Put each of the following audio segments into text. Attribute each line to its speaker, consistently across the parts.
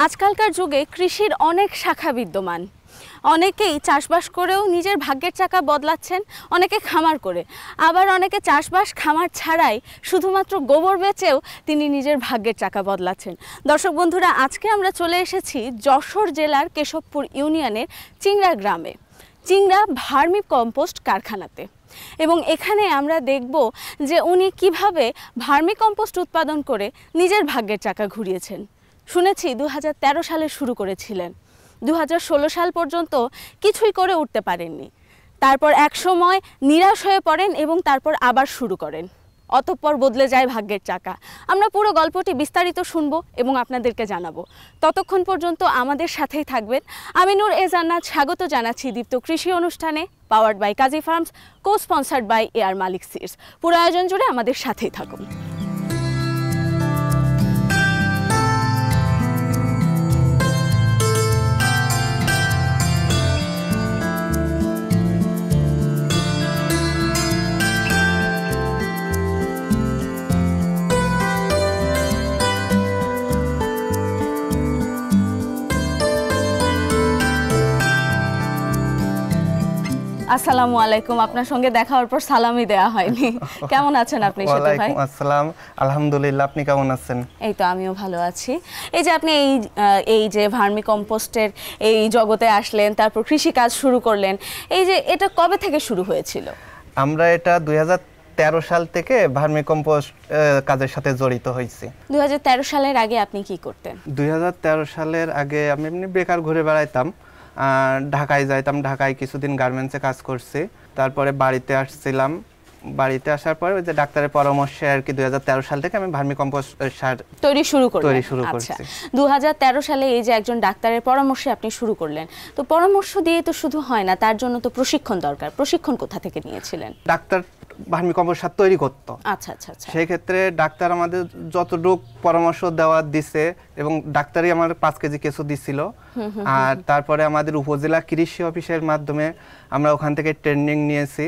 Speaker 1: আজকালকার যুগে কৃষির অনেক শাখা বিদ্যমান। অনেকেই চাষবাস করেও নিজের ভাগ্যের চাকা বদলাচ্ছেন, অনেকে খামার করে, আবার অনেকে চাষবাস খামার ছাড়াই শুধুমাত্র গোবর বেচেও তিনি নিজের ভাগ্যের চাকা বদলাচ্ছেন। দর্শক বন্ধুরা, আজকে আমরা চলে এসেছি যশোর জেলার কেশবপুর ইউনিয়নের চিংড়া গ্রামে, চিংড়া ভার্মি কম্পোস্ট কারখানাতে। এবং এখানে আমরা দেখব যে উনি কিভাবে ভার্মি কম্পোস্ট উৎপাদন করে নিজের ভাগ্যের চাকা ঘুরিয়েছেন। শুনেছি 2013 সালে শুরু করেছিলেন, 2016 সাল পর্যন্ত কিছুই করে উঠতে পারেননি। তারপর এক সময় নিরাশ হয়ে পড়েন এবং তারপর আবার শুরু করেন, অতঃপর বদলে যায় ভাগ্যের চাকা। আমরা পুরো গল্পটি বিস্তারিত শুনবো এবং আপনাদেরকে জানাবো। ততক্ষণ পর্যন্ত আমাদের সাথেই থাকবেন। আমি নূর এ জান্নাত স্বাগত জানাচ্ছি দীপ্ত কৃষি অনুষ্ঠানে, powered by Kazi farms, co sponsored by A R Malik seeds. পুরো আয়োজন জুড়ে আমাদের সাথেই থাকুন। আসসালামু আলাইকুম। আপনার সঙ্গে দেখা হওয়ার পর সালামই দেওয়া হয়নি। কেমন আছেন আপনি?
Speaker 2: ওয়ালাইকুম আসসালাম, আলহামদুলিল্লাহ। আপনি কেমন আছেন?
Speaker 1: এই তো আমিও ভালো আছি। এই যে আপনি এই যে ভার্মি কম্পোস্টের এই জগতে আসলেন, তারপর কৃষি কাজ শুরু করলেন, এই যে এটা কবে থেকে শুরু হয়েছিল?
Speaker 2: আমরা এটা 2013 সাল থেকে ভার্মি কম্পোস্ট কাজের সাথে জড়িত হয়েছি।
Speaker 1: 2013 সালের আগে আপনি কি করতেন?
Speaker 2: 2013 সালের আগে আমি এমনি বেকার ঘুরে বেড়াইতাম, ঢাকায় যাইতাম। ঢাকায় কিছুদিন গার্মেন্টসে কাজ করছি, তারপরে বাড়িতে আসছিলাম। বাড়িতে আসার পরে ওই যে ডাক্তারের পরামর্শে আর কি 2013 সাল থেকে আমি ভার্মি কম্পোস্ট সার তৈরি শুরু করছি।
Speaker 1: 2013 সালে এই যে একজন ডাক্তারের পরামর্শে আপনি শুরু করলেন, তো পরামর্শ দিয়ে তো শুধু হয় না, তার জন্য তো প্রশিক্ষণ দরকার। প্রশিক্ষণ কোথা থেকে নিয়েছিলেন?
Speaker 2: ডাক্তার ভার্মি কম্পোস্ট সার তৈরি করতো।
Speaker 1: আচ্ছা আচ্ছা আচ্ছা।
Speaker 2: সেই ক্ষেত্রে ডাক্তার আমাদের যতটুকু পরামর্শ দেওয়া দিছে, এবং ডাক্তারই আমার 5 কেজি কেঁচো দিছিল। আর তারপরে আমাদের উপজেলা কৃষি অফিসের মাধ্যমে আমরা ওখান থেকে ট্রেনিং নিয়েছি,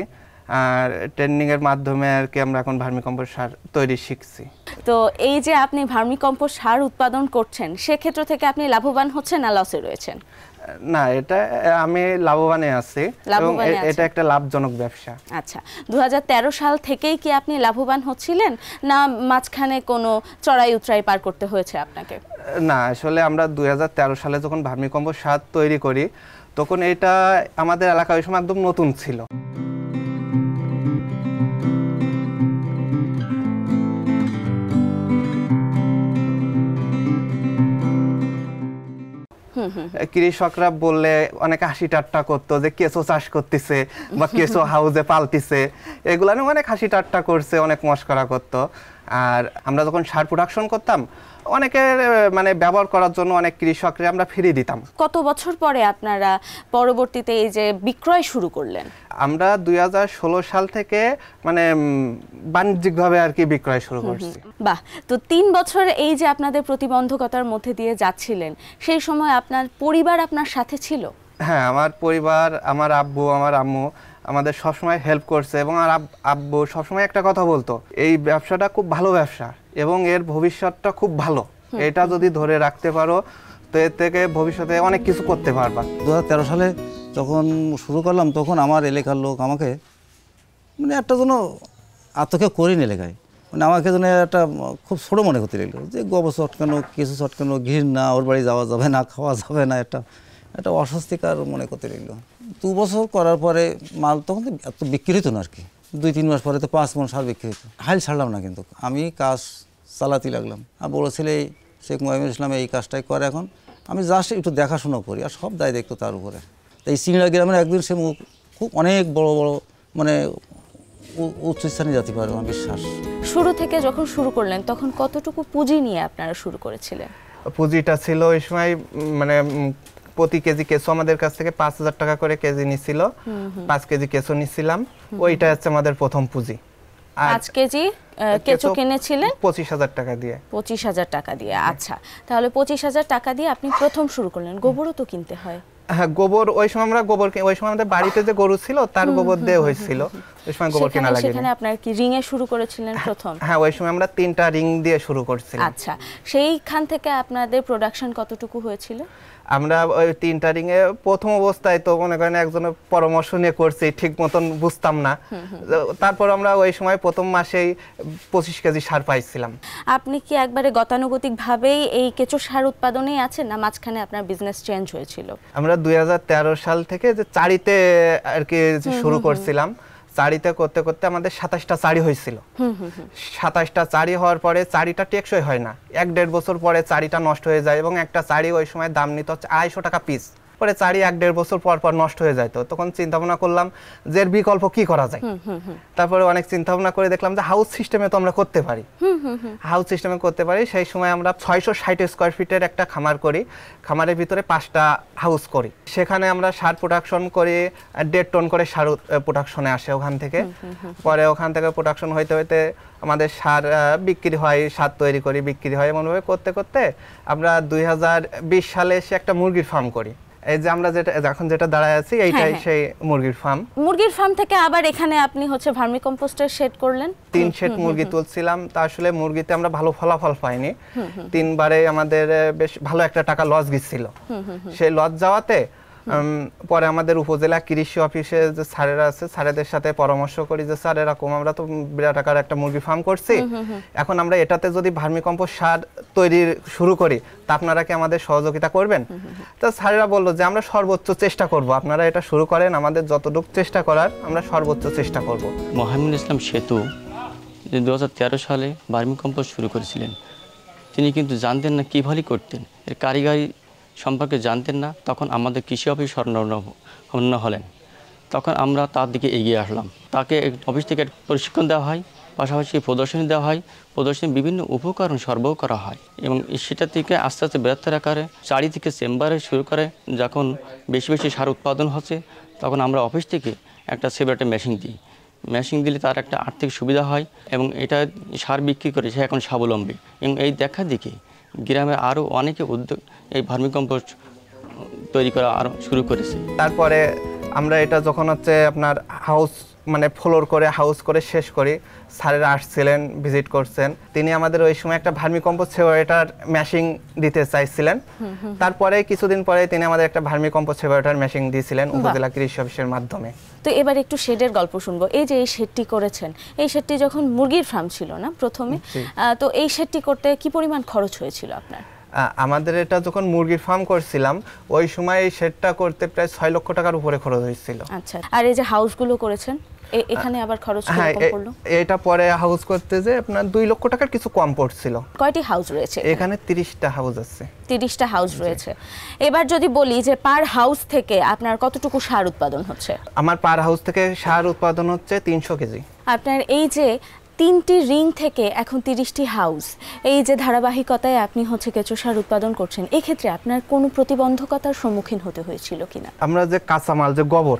Speaker 2: আর ট্রেনিং এর মাধ্যমে আর কি আমরা এখন ভার্মি কম্পোস্ট সার তৈরি শিখছি।
Speaker 1: তো এই যে আপনি ভার্মি কম্পোস্ট সার উৎপাদন করছেন, সেক্ষেত্র থেকে আপনি লাভবান হচ্ছেন না লসে রয়েছেন?
Speaker 2: না, এটা আমি লাভবানে আছি এবং এটা একটা লাভজনক ব্যবসা।
Speaker 1: আচ্ছা, 2013 সাল থেকেই কি আপনি লাভবান হচ্ছিলেন, না মাঝখানে কোনো চড়াই উতরাই পার করতে হয়েছে আপনাকে?
Speaker 2: না, আসলে আমরা 2013 সালে যখন ভার্মি কম্পোস্ট সার তৈরি করি, তখন এটা আমাদের এলাকায় ওই সময় একদম নতুন ছিল। কৃষকরা বললে অনেক হাসি ঠাট্টা করতো যে কেঁচো চাষ করতেছে বা কেঁচো হাউজে পালতিছে, এগুলো নিয়ে অনেক হাসি ঠাট্টা করছে, অনেক মস্করা করতো। আর আমরা যখন সার প্রোডাকশন করতাম, অনেকের মানে ব্যবহার করার জন্য অনেক কৃষকরা আমরা ফ্রি দিতাম।
Speaker 1: কত বছর পরে আপনারা পরবর্তীতে এই যে বিক্রয় শুরু করলেন?
Speaker 2: আমরা 2016 সাল থেকে মানে বাণিজ্যিকভাবে আর কি বিক্রয় শুরু করছি।
Speaker 1: বাহ। তো 3 বছর এই যে আপনাদের প্রতিবন্ধকতার মধ্যে দিয়ে যাচ্ছিলেন, সেই সময় আপনার পরিবার আপনার সাথে ছিল?
Speaker 2: হ্যাঁ, আমার পরিবার, আমার আব্বু, আমার আম্মু আমাদের সবসময় হেল্প করছে। এবং আর আব্বু সবসময় একটা কথা বলতো, এই ব্যবসাটা খুব ভালো ব্যবসা এবং এর ভবিষ্যৎটা খুব ভালো। এটা যদি ধরে রাখতে পারো তো এর থেকে ভবিষ্যতে অনেক কিছু করতে পারবা।
Speaker 3: 2013 সালে যখন শুরু করলাম, তখন আমার এলাকার লোক আমাকে মানে একটা যেন আত্মক্ষেপ করিনি এলাকায়, মানে আমাকে যেন একটা খুব ছোটো মনে করতে লাগলো, যে গোবর চটকানো, কিছু চটকানো, ঘৃণা, ওর বাড়ি যাওয়া যাবে না, খাওয়া যাবে না, একটা অস্বস্তিকর মনে করতে লাগলো। 2 বছর করার পরে মাল তখন তো এত বিক্রি হতো না আর কি। 2-3 মাস পরে তো 5 মণ সার বিক্রি হতো। হাল ছাড়লাম না, কিন্তু আমি কাজ চালাতে লাগলাম। আর বড় ছেলে শেখ মহিমুল ইসলাম এই কাজটাই করে। এখন আমি জাস্ট একটু দেখাশোনা করি, আর সব দায় দেখতো তার উপরে। তাই চিংড়া গ্রামের একদিন সে খুব অনেক বড় বড় মানে উচ্চ স্থানে যেতে পারে আমার বিশ্বাস।
Speaker 1: শুরু থেকে যখন শুরু করলেন, তখন কতটুকু পুঁজি নিয়ে আপনারা শুরু করেছিলেন?
Speaker 2: পুঁজিটা ছিল ওই সময় মানে প্রতি কেজি কেঁচো আমাদের কাছ থেকে 5,000 টাকা করে কেজি নিছিল। 5 কেজি কেঁচো নিছিলাম, ওইটা হচ্ছে আমাদের প্রথম পুঁজি।
Speaker 1: 5 কেজি কেঁচো কিনেছিলেন
Speaker 2: 25,000 টাকা দিয়ে।
Speaker 1: 25,000 টাকা দিয়ে। আচ্ছা, তাহলে 25,000 টাকা দিয়ে আপনি প্রথম শুরু করলেন। গোবরও তো কিনতে হয়?
Speaker 2: হ্যাঁ, গোবর ওই সময় আমরা ওই সময় আমাদের বাড়িতে যে গরু ছিল তার গোবর দিয়ে হয়েছিল, ওই সময় গোবর কেনা লাগে।
Speaker 1: সেখানে আপনার কি রিং এ শুরু করেছিলেন প্রথম?
Speaker 2: হ্যাঁ, ওই সময় আমরা 3টা রিং দিয়ে শুরু করছিলাম।
Speaker 1: আচ্ছা, সেইখান থেকে আপনাদের প্রোডাকশন কতটুকু হয়েছিল?
Speaker 2: আমরা ওই 3টা রিং এ প্রথম অবস্থায় তো মনে করেন একজনের পরামর্শ নিয়ে করছি, ঠিক মতন বুঝতাম না। তারপর আমরা ওই সময় প্রথম মাসেই 25 কেজি সার পাইছিলাম।
Speaker 1: আপনি কি একবারে গতানুগতিক ভাবেই এই কেঁচো সার উৎপাদনেই আছেন, না মাঝখানে আপনার বিজনেস চেঞ্জ হয়েছিল?
Speaker 2: আমরা 2013 সাল থেকে যে চারিতে আর কি শুরু করছিলাম। চারিতে করতে করতে আমাদের 27টা চারি হয়েছিল। 27টা চারি হওয়ার পরে চারিটা টেকসই হয় না, 1-1.5 বছর পরে চারিটা নষ্ট হয়ে যায় এবং একটা চারি ওই সময় দাম নিত 250 টাকা পিস। পরে চারি 1-1.5 বছর পর পর নষ্ট হয়ে যায়। তখন চিন্তা ভাবনা করলাম যে এর বিকল্প কি করা যায়। তারপরে অনেক চিন্তা ভাবনা করে দেখলাম যে হাউস সিস্টেমে তো আমরা করতে পারি, হাউস সিস্টেমে করতে পারি। সেই সময় আমরা 660 স্কয়ার ফিটের একটা খামার করি, খামারের ভিতরে 5টা হাউস করি। সেখানে আমরা সার প্রোডাকশন করি, 1.5 টন করে সার প্রোডাকশনে আসে ওখান থেকে। পরে ওখান থেকে প্রোডাকশন হইতে হইতে আমাদের সার বিক্রি হয়, সার তৈরি করি, বিক্রি হয়। এমনভাবে করতে করতে আমরা 2020 সালে এসে একটা মুরগির ফার্ম করি। এই যে আমরা এখন যেটা দাঁড়ায় আছি এইটাই সেই মুরগির ফার্ম।
Speaker 1: মুরগির ফার্ম থেকে আবার এখানে আপনি ভার্মি কম্পোস্টের শেড করলেন।
Speaker 2: 3 শেড মুরগি তুলছিলাম, তা আসলে মুরগিতে আমরা ভালো ফলাফল পাইনি। 3বারে আমাদের বেশ ভালো একটা টাকা লস গিয়েছিল। সেই লস যাওয়াতে পরে আমাদের উপজেলা কৃষি অফিসে যে স্যারেরা আছে, স্যারেদের সাথে পরামর্শ করি যে স্যার এরকম আমরা তো বিরাট আকার একটা মুরগি ফার্ম করছি, এখন আমরা এটাতে যদি ভার্মি কম্পোস্ট সার তৈরি শুরু করি তা আপনারা কি আমাদের সহযোগিতা করবেন? তো স্যারেরা বললো যে আমরা সর্বোচ্চ চেষ্টা করব, আপনারা এটা শুরু করেন, আমাদের যতটুকু চেষ্টা করার আমরা সর্বোচ্চ চেষ্টা করব।
Speaker 4: মোহাম্মদ ইসলাম সেতু যে 2013 সালে ভার্মি কম্পোস্ট শুরু করেছিলেন, তিনি কিন্তু জানতেন না কীভাবে করতেন, এর কারিগরি সম্পর্কে জানতেন না। তখন আমাদের কৃষি অফিস স্বর্ণ হলেন, তখন আমরা তার দিকে এগিয়ে আসলাম। তাকে অফিস থেকে প্রশিক্ষণ দেওয়া হয়, পাশাপাশি প্রদর্শনী দেওয়া হয়, প্রদর্শনী বিভিন্ন উপকরণ সরবরাহ করা হয় এবং সেটা থেকে আস্তে আস্তে বৃহত্তর আকারে চারি থেকে চেম্বারে শুরু করে যখন বেশি বেশি সার উৎপাদন হচ্ছে, তখন আমরা অফিস থেকে একটা সেপারেট মেশিন দিই। মেশিন দিলে তার একটা আর্থিক সুবিধা হয় এবং এটা সার বিক্রি করে সে এখন স্বাবলম্বী। এবং এই দেখা দেখে গ্রামে আরও অনেকে উদ্যোগ এই ভার্মি কম্পোস্ট তৈরি করা আরও শুরু করেছে।
Speaker 2: তারপরে আমরা এটা যখন আপনার হাউস ফ্লোর করে হাউস করে শেষ করি, স্যারেরা আসছিলেন, ভিজিট করছেন। তিনি আমাদের ওই সময় একটা ভার্মি কম্পোস্ট সেপারেটর মেশিন দিতে চাইছিলেন। তারপরে কিছুদিন পরে তিনি আমাদের একটা ভার্মি কম্পোস্ট সেপারেটর মেশিন দিয়েছিলেন উপজেলা কৃষি অফিসের মাধ্যমে।
Speaker 1: তো এবার একটু শেডের গল্প শুনবো। এই যে এই শেডটি করেছেন, এই শেডটি যখন মুরগির ফার্ম ছিল না প্রথমে, তো এই শেডটি করতে কি পরিমাণ খরচ হয়েছিল আপনার?
Speaker 2: আমাদের এটা যখন মুরগির ফার্ম করছিলাম ওই সময় এই শেডটা করতে প্রায় 6 লক্ষ টাকার উপরে খরচ হয়েছিল।
Speaker 1: আচ্ছা, আর এই যে হাউসগুলো করেছেন এখানে আবার খরচ কত পড়লো?
Speaker 2: এটা পরে হাউস করতে যে আপনার 2 লক্ষ টাকার কিছু কম পড়ছিল।
Speaker 1: কয়টি হাউস রয়েছে
Speaker 2: এখানে? 30টা হাউস আছে।
Speaker 1: 30টা হাউস রয়েছে। এবার যদি বলি যে পার হাউস থেকে আপনার কতটুকু সার উৎপাদন হচ্ছে?
Speaker 2: আমার পার হাউস থেকে সার উৎপাদন হচ্ছে 300 কেজি।
Speaker 1: আপনার এই যে 3টি রিং থেকে এখন 30টি হাউস, এই যে ধারাবাহিকতায় আপনি কেঁচো সার উৎপাদন করছেন, এই ক্ষেত্রে আপনার কোনো প্রতিবন্ধকতার সম্মুখীন হতে হয়েছিল কিনা?
Speaker 2: আমরা যে কাঁচামাল যে গোবর,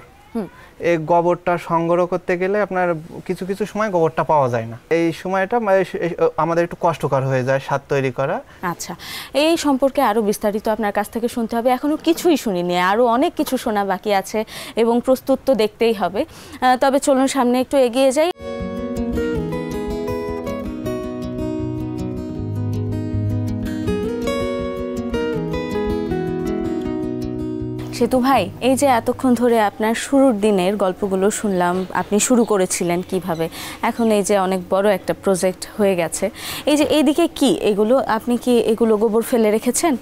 Speaker 2: এই গোবরটা সংগ্রহ করতে গেলে আপনার কিছু কিছু সময় গোবরটা পাওয়া যায় না। এই সময়টা আমাদের একটু কষ্টকর হয়ে যায় সার তৈরি করা।
Speaker 1: আচ্ছা, এই সম্পর্কে আরো বিস্তারিত আপনার কাছ থেকে শুনতে হবে। এখনো কিছুই শুনিনি, আরো অনেক কিছু শোনা বাকি আছে এবং প্রস্তুত তো দেখতেই হবে। তবে চলুন সামনে একটু এগিয়ে যাই। সেতু ভাই, এই যে এতক্ষণ ধরে আপনার শুরুর দিনের গল্পগুলো শুনলাম, আপনি শুরু করেছিলেন কিভাবে, এখন এই যে অনেক বড় একটা প্রজেক্ট হয়ে গেছে, এই যে এইদিকে কি এগুলো, আপনি কি এগুলো গোবর ফেলে রেখেছেন?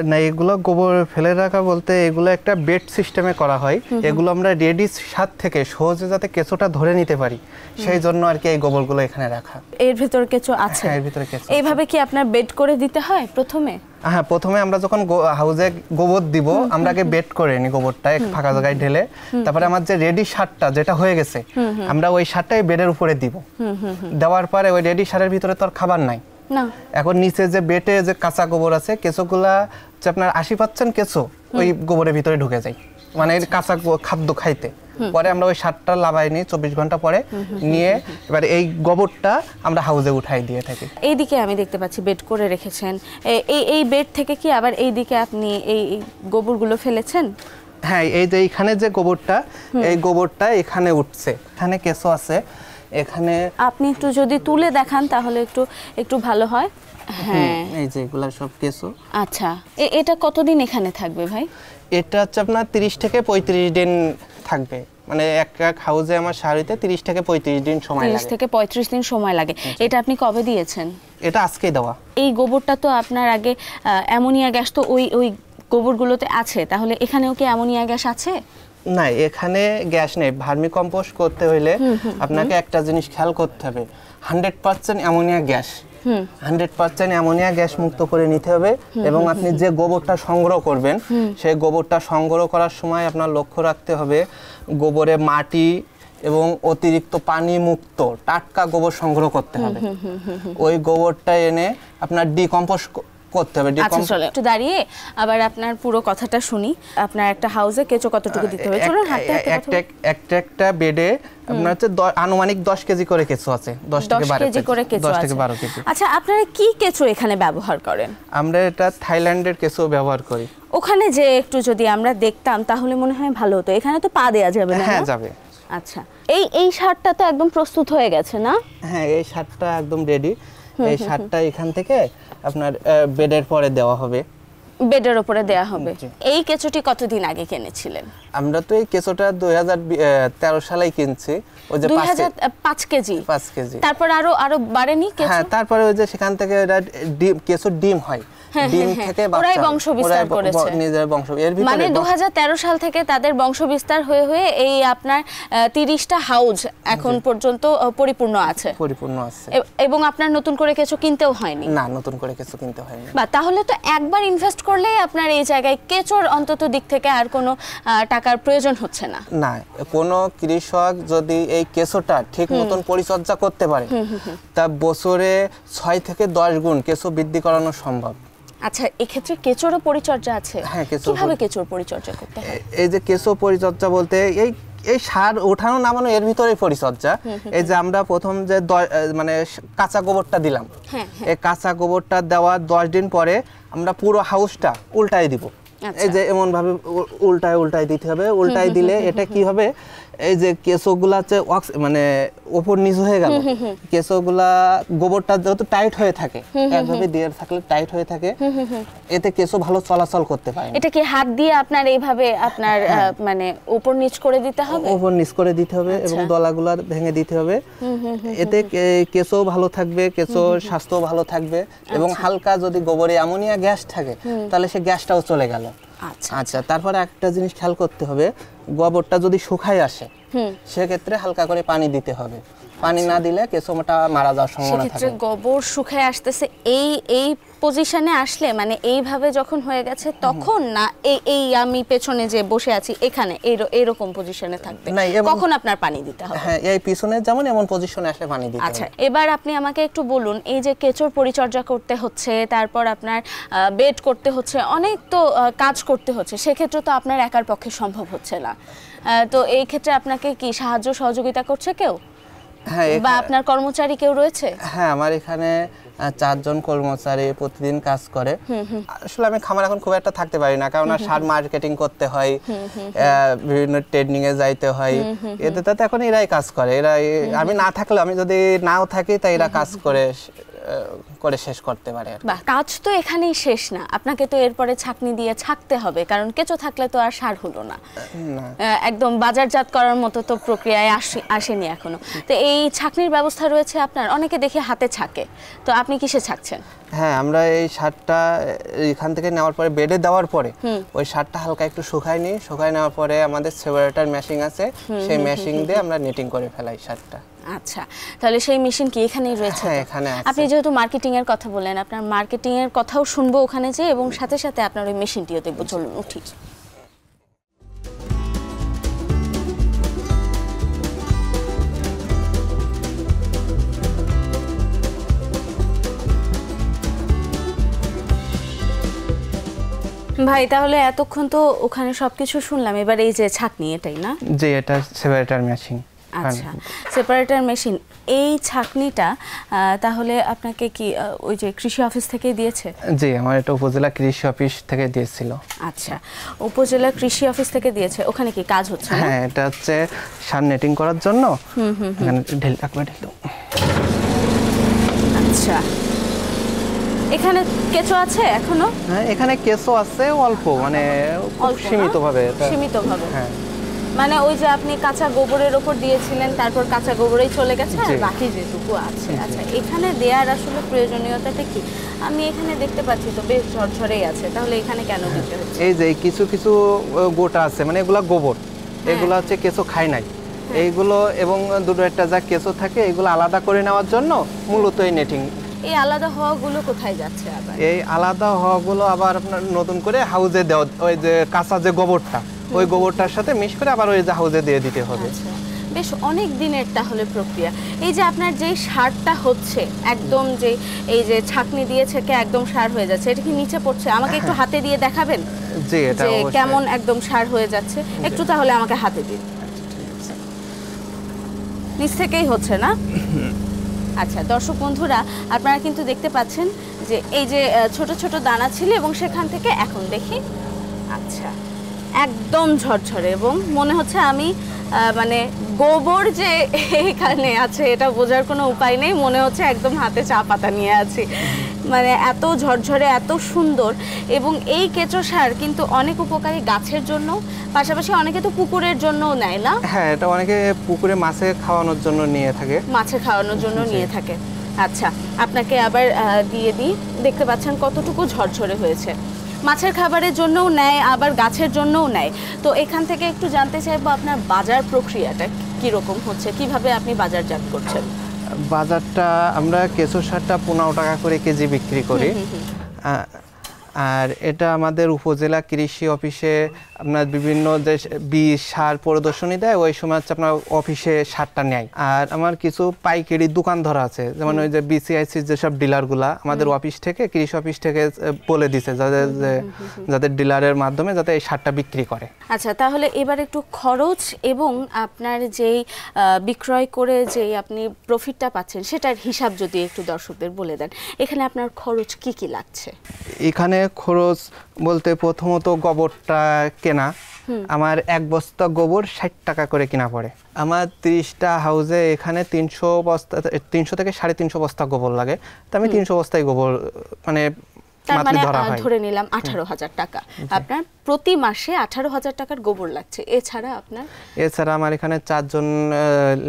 Speaker 2: না, এগুলো গোবর ফেলে রাখা বলতে এগুলো একটা বেড সিস্টেমে করা হয়। এগুলো আমরা রেডি সার থেকে সহজে যাতে কেঁচোটা ধরে নিতে পারি সেই জন্য আর কি এই গোবরগুলো এখানে রাখা।
Speaker 1: এর ভিতর কেঁচো আছে?
Speaker 2: এর ভিতরে কেঁচো।
Speaker 1: এইভাবে কি আপনার বেড করে দিতে হয় প্রথমে?
Speaker 2: হ্যাঁ, প্রথমে আমরা যখন হাউজে গোবর দিব আমরা আগে বেড করে নিই গোবরটা এক ফাঁকা জায়গায় ঢেলে। তারপরে আমার যে রেডি সারটা যেটা হয়ে গেছে আমরা ওই সারটাই বেডের উপরে দিব। দেওয়ার পরে ওই রেডি সারের ভিতরে তো আর খাবার নাই
Speaker 1: না,
Speaker 2: এখন নিচে যে বেটে যে কাঁচা গোবর আছে কেঁচোগুলা আপনার 80% কেঁচো ওই গোবরের ভিতরে ঢুকে যায়, মানে কাঁচা খাদ্য খাইতে। পরে আমরা ওই সারটা লাভাই নিই 24 ঘন্টা পরে নিয়ে এবার এই গোবরটা আমরা হাউজে উঠাই দিয়ে থাকি।
Speaker 1: এইদিকে আমি দেখতে পাচ্ছি বেড করে রেখেছেন, এই বেড থেকে কি আবার এইদিকে আপনি এই গোবরগুলো ফেলেছেন?
Speaker 2: হ্যাঁ, এই যে এইখানে যে গোবরটা, এই গোবরটা এখানে উঠছে, এখানে কেঁচো আছে, এখানে
Speaker 1: আপনি একটু যদি তুলে দেখান তাহলে একটু ভালো হয়। হ্যাঁ,
Speaker 2: এই যে এগুলা সব কেঁচো।
Speaker 1: আচ্ছা, এটা কতদিন এখানে থাকবে ভাই?
Speaker 2: এটা হচ্ছে আপনার 30 থেকে 35 দিন থাকবে, মানে এক হাউজে আমার সারিতে 30 থেকে 35 দিন সময় লাগে।
Speaker 1: 30 থেকে 35 দিন সময় লাগে। এটা আপনি কবে দিয়েছেন?
Speaker 2: এটা আজকেই দেওয়া।
Speaker 1: এই গোবরটা তো আপনার আগে অ্যামোনিয়া গ্যাস তো ওই গোবরগুলোতে আছে, তাহলে এখানেও কি অ্যামোনিয়া গ্যাস আছে?
Speaker 2: না, এখানে গ্যাস নেই। ভার্মি কম্পোস্ট করতে হলে আপনাকে একটা জিনিস খেয়াল করতে হবে, 100% অ্যামোনিয়া গ্যাস, 100% অ্যামোনিয়া গ্যাস মুক্ত করে নিতে হবে। এবং আপনি যে গোবরটা সংগ্রহ করবেন সেই গোবরটা সংগ্রহ করার সময় আপনার লক্ষ্য রাখতে হবে গোবরে মাটি এবং অতিরিক্ত পানি মুক্ত টাটকা গোবর সংগ্রহ করতে হবে। ওই গোবরটা এনে আপনার ডিকম্পোস্ট করতে হবে।
Speaker 1: আচ্ছা, চলো একটু দাঁড়িয়ে আবার আপনার পুরো কথাটা শুনি। আপনার একটা হাউসে কেঁচো কতটুকু দিতে হবে? চলুন হাতে হাতে কথা বলি।
Speaker 2: একটা বেডে আপনার হচ্ছে আনুমানিক 10 কেজি করে কেঁচো আছে, 10 থেকে 12
Speaker 1: কেজি করে কেঁচো
Speaker 2: 10
Speaker 1: আছে।
Speaker 2: থেকে 12 কেজি।
Speaker 1: আচ্ছা, আপনারা কি কেঁচো এখানে ব্যবহার করেন?
Speaker 2: আমরা এটা থাইল্যান্ডের কেঁচো ব্যবহার করি।
Speaker 1: ওখানে যে একটু যদি আমরা দেখতাম তাহলে মনে হয় ভালো হতো। এখানে তো পা দেয়া যাবে না?
Speaker 2: হ্যাঁ, যাবে।
Speaker 1: আচ্ছা, এই সারটা তো একদম প্রস্তুত হয়ে গেছে না?
Speaker 2: হ্যাঁ, এই সারটা একদম রেডি। এই সারটা এখান থেকে আপনার বেডের পরে দেওয়া হবে,
Speaker 1: বেডের উপরে দেয়া হবে।
Speaker 2: জি।
Speaker 1: এই কেঁচোটি কতদিন আগে কিনেছিলেন?
Speaker 2: আমরা তো এই কেঁচোটা 2013 সালেই কিনছি। ওই যে
Speaker 1: 5 কেজি।
Speaker 2: 5 কেজি।
Speaker 1: তারপর আরো বাড়েনি কেঁচো?
Speaker 2: হ্যাঁ, তারপরে ওই যে সেখান থেকে কেঁচোর ডিম হয়, ডিম থেকে
Speaker 1: ওরাই বংশ বিস্তার করেছে,
Speaker 2: নিজের বংশ। এর ভিতরে
Speaker 1: মানে 2013 সাল থেকে তাদের বংশ বিস্তার হয়ে এই আপনার 30টা হাউজ এখন পর্যন্ত পরিপূর্ণ আছে। এবং আপনার নতুন করে কেঁচো কিনতেও হয়নি?
Speaker 2: না, নতুন করে কেঁচো কিনতে হয়নি।
Speaker 1: বা তাহলে তো একবার ইনভেস্ট করলেই আপনার এই জায়গায় কেঁচোর অন্তত দিক থেকে আর কোনো টাকার প্রয়োজন হচ্ছে না।
Speaker 2: না, কোনো কৃষক যদি এই কেঁচোটা ঠিক মতন পরিচর্যা করতে পারে তা বছরে 6 থেকে 10 গুণ কেঁচো বৃদ্ধি করানো সম্ভব।
Speaker 1: আচ্ছা, এক্ষেত্রে কেঁচোরও পরিচর্যা আছে?
Speaker 2: হ্যাঁ,
Speaker 1: কিভাবে কেঁচোর পরিচর্যা করতে হয়?
Speaker 2: এই যে কেঁচো পরিচর্যা বলতে এই সার ওঠানো নামানো এর ভিতরেই পরিচর্যা। এই যে আমরা প্রথম যে মানে কাঁচা গোবরটা দিলাম, এই কাঁচা গোবরটা দেওয়ার 10 দিন পরে আমরা পুরো হাউসটা উল্টাই দিব। এই যে এমন ভাবে উল্টায় দিতে হবে। উল্টাই দিলে এটা কি হবে, এই যে কেঁচোগুলা মানে উপর নিচ হয়ে গেল, কেঁচোগুলা গোবরটা যত টাইট হয়ে থাকে, একভাবে দিয়ে থাকলে টাইট হয়ে থাকে, এতে কেঁচো ভালো চলাচল করতে পারে।
Speaker 1: এটা কি হাত দিয়ে আপনার এইভাবে আপনার মানে উপর নিচ করে দিতে হবে?
Speaker 2: উপর নিচ করে দিতে হবে এবং দলাগুলা ভেঙে দিতে হবে। এতে কেঁচো ভালো থাকবে, কেঁচোর স্বাস্থ্য ভালো থাকবে এবং হালকা যদি গোবরে অ্যামোনিয়া গ্যাস থাকে তাহলে সে গ্যাসটাও চলে গেল। আচ্ছা, তারপরে একটা জিনিস খেয়াল করতে হবে, গোবরটা যদি শুকায় আসে সেক্ষেত্রে হালকা করে পানি দিতে হবে। পানি না দিলে কেঁচোটা মারা যাওয়ার সম্ভাবনা থাকে।
Speaker 1: সেক্ষেত্রে গোবর শুকায় আসতেছে এই পজিশনে আসলে, মানে এইভাবে যখন হয়ে গেছে তখন না এই আমি পেছনে যে বসে আছি এখানে এরকম পজিশনে থাকবে, কখন আপনার পানি দিতে হবে?
Speaker 2: হ্যাঁ, এই পিছনে যেমন এমন পজিশনে আসলে পানি দিতে হবে।
Speaker 1: আচ্ছা, এবার আপনি আমাকে একটু বলুন, এই যে কেঁচোর পরিচর্যা করতে হচ্ছে, তারপর আপনার বেড করতে হচ্ছে, অনেক তো কাজ করতে হচ্ছে, সেক্ষেত্রে তো আপনার একার পক্ষে সম্ভব হচ্ছে না। তো এই ক্ষেত্রে আপনাকে কি সাহায্য সহযোগিতা করছে কেউ?
Speaker 2: হ্যাঁ,
Speaker 1: বা আপনার কর্মচারী কেউ রয়েছে?
Speaker 2: হ্যাঁ, আমার এখানে 4 জন কর্মচারী প্রতিদিন কাজ করে। আসলে আমি খামার এখন খুব একটা থাকতে পারি না, কারণ সার মার্কেটিং করতে হয়, বিভিন্ন ট্রেনিং এ যাইতে হয়, এতে তো এখন এরাই কাজ করে। আমি না থাকলে, আমি যদি নাও থাকি তাই এরা কাজ করে শেষ করতে পারে।
Speaker 1: বাহ, কাজ তো এখানেই শেষ না, আপনাকে তো এরপরে ছাঁকনি দিয়ে ছাঁকতে হবে, কারণ কেঁচো থাকলে তো আর সার হলো না। একদম বাজারজাত করার মতো তো প্রক্রিয়ায় আসেনি এখনো। তো এই ছাঁকনির ব্যবস্থা রয়েছে আপনার? অনেকে দেখি হাতে ছাঁকে, তো আপনি কিসে ছাঁকছেন?
Speaker 2: হ্যাঁ, আমরা এই সারটা এখান থেকে নেওয়ার পরে বেডে দেওয়ার পরে ওই সারটা হালকা একটু শুকায় নিই। শুকায় নেওয়ার পরে আমাদের সেপারেটর মেশিন আছে, সেই মেশিন দিয়ে আমরা নেটিং করে ফেলাই সারটা।
Speaker 1: আচ্ছা, তাহলে সেই মেশিন কি এখানেই রয়েছে?
Speaker 2: হ্যাঁ, এখানে আছে।
Speaker 1: আপনি যেহেতু মার্কেটিং এর কথা বললেন, আপনার মার্কেটিং এর কথাও শুনবো ওখানে যে, এবং সাথে সাথে আপনার ওই মেশিনটিও দেখবো। চলুন উঠি। ভাই তাহলে এতক্ষণ তো ওখানে সবকিছু শুনলাম, এবার এই যে ছাঁকনি এটাই না?
Speaker 2: যে এটা সেপারেটর মেশিন।
Speaker 1: আচ্ছা, সেপারেটর মেশিন। এই ছাঁকনিটা তাহলে আপনাকে কি ওই যে কৃষি অফিস থেকে দিয়েছে?
Speaker 2: জি, আমার এটা উপজেলা কৃষি অফিস থেকে দিয়েছিল।
Speaker 1: আচ্ছা, উপজেলা কৃষি অফিস থেকে দিয়েছে। ওখানে কি কাজ হচ্ছে?
Speaker 2: হ্যাঁ, এটা হচ্ছে সার নেটিং করার জন্য। এখানে ঢেল একবার ঢেল।
Speaker 1: আচ্ছা, এখানে কেঁচো আছে এখনো?
Speaker 2: হ্যাঁ, এখানে কেঁচো আছে অল্প, মানে সীমিতভাবে।
Speaker 1: সীমিতভাবে।
Speaker 2: হ্যাঁ,
Speaker 1: মানে ওই যে আপনি কাঁচা গোবরের ওপর দিয়েছিলেন, তারপর কাঁচা গোবরেই চলে গেছে, আর বাকি যেটুকু আছে। আচ্ছা, এখানে দেওয়ার আসলে প্রয়োজনীয়তাটা কি? আমি এখানে দেখতে পাচ্ছি তো বেশ ঝরঝরেই আছে, তাহলে এখানে কেন দিতে হচ্ছে?
Speaker 2: এই যে কিছু কিছু গোটা আছে, মানে এগুলা গোবর, এগুলা হচ্ছে কেঁচো খায় নাই এইগুলো, এবং দুটো একটা যা কেঁচো থাকে এগুলো আলাদা করে নেওয়ার জন্য মূলত এই নেটিং।
Speaker 1: এই আলাদা হওয়াগুলো কোথায় যাচ্ছে আবার?
Speaker 2: এই আলাদা হওয়াগুলো আবার আপনার নতুন করে হাউজে দেওয়া, ওই যে কাঁচা যে গোবরটা, ওই গোবরটার সাথে মিক্স করে আবার ওই যে হাউজে দিয়ে দিতে হবে।
Speaker 1: আচ্ছা, বেশ অনেক দিনের তাহলে প্রক্রিয়া। এই যে আপনার যেই সারটা হচ্ছে একদম, যে এই যে ছাঁকনি দিয়ে ছেঁকে একদম সার হয়ে যাচ্ছে, এটা কি নিচে পড়ছে? আমাকে একটু হাতে দিয়ে দেখাবেন
Speaker 2: জি, এটা
Speaker 1: যে কেমন একদম সার হয়ে যাচ্ছে? একটু তাহলে আমাকে হাতে দিন। নিচ থেকেই হচ্ছে না? আচ্ছা, দর্শক বন্ধুরা, আপনারা কিন্তু দেখতে পাচ্ছেন যে এই যে ছোট ছোট দানা ছিল এবং সেখান থেকে এখন দেখি, আচ্ছা, একদম ঝরঝরে, এবং মনে হচ্ছে আমি মানে গোবর যে এখানে আছে এটা বোঝার কোনো উপায় নেই, মনে হচ্ছে একদম হাতে চা পাতা নিয়ে আছি। মানে এত ঝরঝরে, এত সুন্দর। এবং এই কেঁচো সার কিন্তু অনেক উপকারী গাছের জন্য, পাশাপাশি অনেকে তো পুকুরের জন্যও নেয় না?
Speaker 2: হ্যাঁ, এটা অনেকে পুকুরে মাছে খাওয়ানোর জন্য নিয়ে থাকে।
Speaker 1: মাছে খাওয়ানোর জন্য নিয়ে থাকে। আচ্ছা, আপনাকে আবার দিয়ে দিই। দেখতে পাচ্ছেন কতটুকু ঝরঝরে হয়েছে। মাছের খাবারের জন্যও নেয়, আবার গাছের জন্যও নেয়। তো এখান থেকে একটু জানতে চাইবো আপনার বাজার প্রক্রিয়াটা কীরকম হচ্ছে, কিভাবে আপনি বাজারজাত করছেন?
Speaker 2: বাজারটা আমরা কেঁচো সারটা 15 টাকা করে কেজি বিক্রি করি। আর এটা আমাদের উপজেলা কৃষি অফিসে আপনার বিভিন্ন যে বীজ সার প্রদর্শনী দেয়, ওই সময় হচ্ছে আপনার অফিসে সারটা নেয়। আর আমার কিছু পাইকারি দোকান ধরা আছে, যেমন ওই যে বিসিআইসির যেসব ডিলারগুলা আমাদের অফিস থেকে, কৃষি অফিস থেকে বলে দিছে যাদের ডিলারের মাধ্যমে যাতে এই সারটা বিক্রি করে।
Speaker 1: আচ্ছা, তাহলে এবার একটু খরচ এবং আপনার যেই বিক্রয় করে যেই আপনি প্রফিটটা পাচ্ছেন সেটার হিসাব যদি একটু দর্শকদের বলে দেন। এখানে আপনার খরচ কি কি লাগছে?
Speaker 2: এখানে খরচ বলতে প্রথমত গোবরটা কেনা, আমার এক বস্তা গোবর 60 টাকা করে কিনা পড়ে। আমার 30টা হাউজে এখানে 300 থেকে 350 বস্তা গোবর লাগে, তো আমি 300 বস্তাই গোবর মানে
Speaker 1: ধরে নিলাম 18,000 টাকা। আপনার প্রতি মাসে 18,000 টাকার গোবর লাগছে। এছাড়া আমার এখানে 4 জন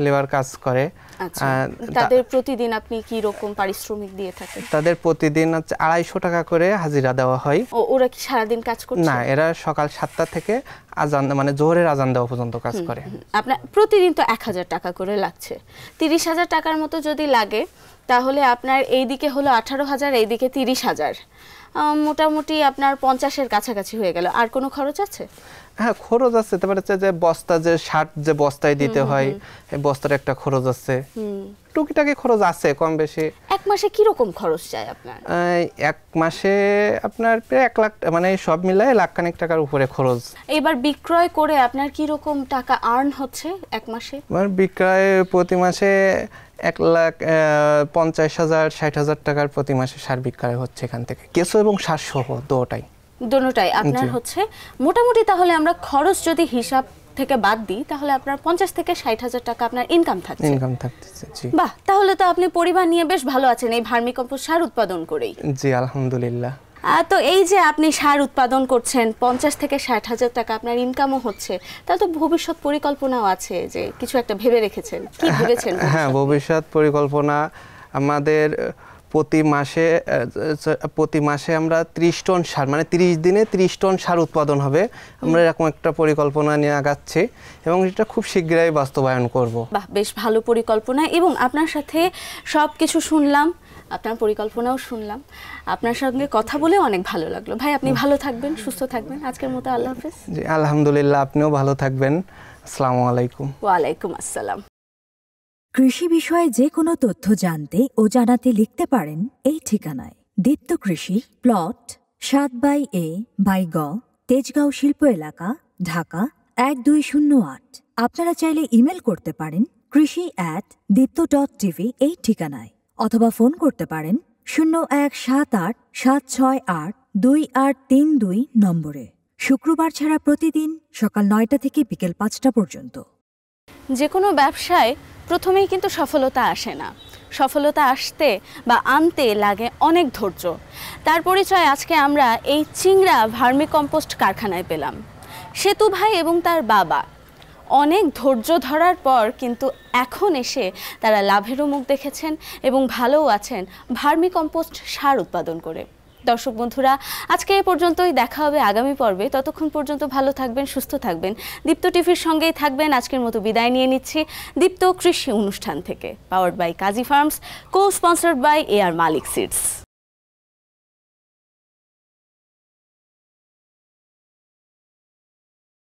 Speaker 1: লেবার কাজ করে। আচ্ছা, তাদের প্রতিদিন আপনি কি রকম পারিশ্রমিক দিয়ে থাকেন? তাদের প্রতিদিন হচ্ছে 250 টাকা করে হাজিরা দেওয়া হয়। ওরা কি সারাদিন কাজ করছে? না, এরা সকাল 7টা থেকে আজান, মানে জোহরের আজান দেওয়া পর্যন্ত কাজ করে। আপনার প্রতিদিন তো 1000 টাকা করে লাগছে। 30,000 টাকার মতো যদি লাগে তাহলে আপনার এইদিকে হলো 18,000, এইদিকে 30,000, মোটামুটি আপনার 50-এর কাছাকাছি হয়ে গেল। আর কোনো খরচ আছে? হ্যাঁ, খরচ আছে। তারপরে যে বস্তা, যে শার্ট যে বস্তায় দিতে হয়, এই বস্তার একটা খরচ আছে, টুকিটাকি খরচ আছে কম বেশি। এক মাসে কি রকম খরচ যায় আপনার? এক মাসে আপনার প্রায় 1 লাখ, মানে সব মিলায় লাখখানেক টাকার উপরে খরচ। এবার বিক্রয় করে আপনার কি রকম টাকা আর্ন হচ্ছে এক মাসে? আমার বিক্রয় প্রতি মাসে 1,50,000 60,000 টাকার প্রতি মাসে সার বিক্রয় হচ্ছে এখান থেকে, কেঁচো এবং সার সহ দুটোটাই আপনার হচ্ছে। মোটামুটি তাহলে আমরা খরচ যদি হিসাব থেকে বাদ দিই তাহলে আপনার 50 থেকে 60,000 টাকা আপনার ইনকাম থাকছে। জি, বাহ, তাহলে তো আপনি পরিবার নিয়ে বেশ ভালো আছেন এই ভার্মিকম্পোস্ট সার উৎপাদন করেই। জি, আলহামদুলিল্লাহ। তো এই যে আপনি সার উৎপাদন করছেন, 50 থেকে 60,000 টাকা আপনার ইনকামও হচ্ছে, তাহলে তো ভবিষ্যৎ পরিকল্পনাও আছে যে কিছু একটা ভেবে রেখেছেন। কি ভেবেছেন? হ্যাঁ, ভবিষ্যৎ পরিকল্পনা আমাদের প্রতি মাসে আমরা 30 টন সার, মানে 30 দিনে 30 টন সার উৎপাদন হবে। আমরা এরকম একটা পরিকল্পনা নিয়ে আগাচ্ছি এবং এটা খুব শীঘ্রই বাস্তবায়ন করব। বাহ, বেশ ভালো পরিকল্পনা। এবং আপনার সাথে সব কিছু শুনলাম, আপনার পরিকল্পনাও শুনলাম, আপনার সঙ্গে কথা বলে অনেক ভালো লাগলো। ভাই, আপনি ভালো থাকবেন, সুস্থ থাকবেন। আজকের মতো আল্লাহ হাফেজ। জি, আলহামদুলিল্লাহ, আপনিও ভালো থাকবেন। আসসালামু আলাইকুম। ওয়ালাইকুম আসসালাম।
Speaker 5: কৃষি বিষয়ে যে কোনো তথ্য জানতে ও জানাতে লিখতে পারেন এই ঠিকানায়: দীপ্ত কৃষি, প্লট 7/A বাই গ, তেজগাঁও শিল্প এলাকা, ঢাকা ১২০৮। আপনারা চাইলে ইমেল করতে পারেন krishi@dipto.tv এই ঠিকানায়, অথবা ফোন করতে পারেন 0178-768-2832 নম্বরে। শুক্রবার ছাড়া প্রতিদিন সকাল 9টা থেকে বিকেল 5টা পর্যন্ত।
Speaker 1: যে কোনো ব্যবসায় প্রথমেই কিন্তু সফলতা আসে না, সফলতা আসতে বা আনতে লাগে অনেক ধৈর্য। তার পরিচয় আজকে আমরা এই চিংড়া ভার্মিকম্পোস্ট কারখানায় পেলাম। সেতু ভাই এবং তার বাবা অনেক ধৈর্য ধরার পর কিন্তু এখন এসে তারা লাভেরও মুখ দেখেছেন এবং ভালোও আছেন ভার্মিকম্পোস্ট সার উৎপাদন করে। দর্শক বন্ধুরা, আজকে এ পর্যন্তই, দেখা হবে আগামী পর্বে। ততক্ষণ পর্যন্ত ভালো থাকবেন, সুস্থ থাকবেন, দীপ্ত টিভির সঙ্গেই থাকবেন। আজকের মতো বিদায় নিয়ে নিচ্ছি দীপ্ত কৃষি অনুষ্ঠান থেকে, powered by Kazi farms, co sponsored by AR Malik seeds.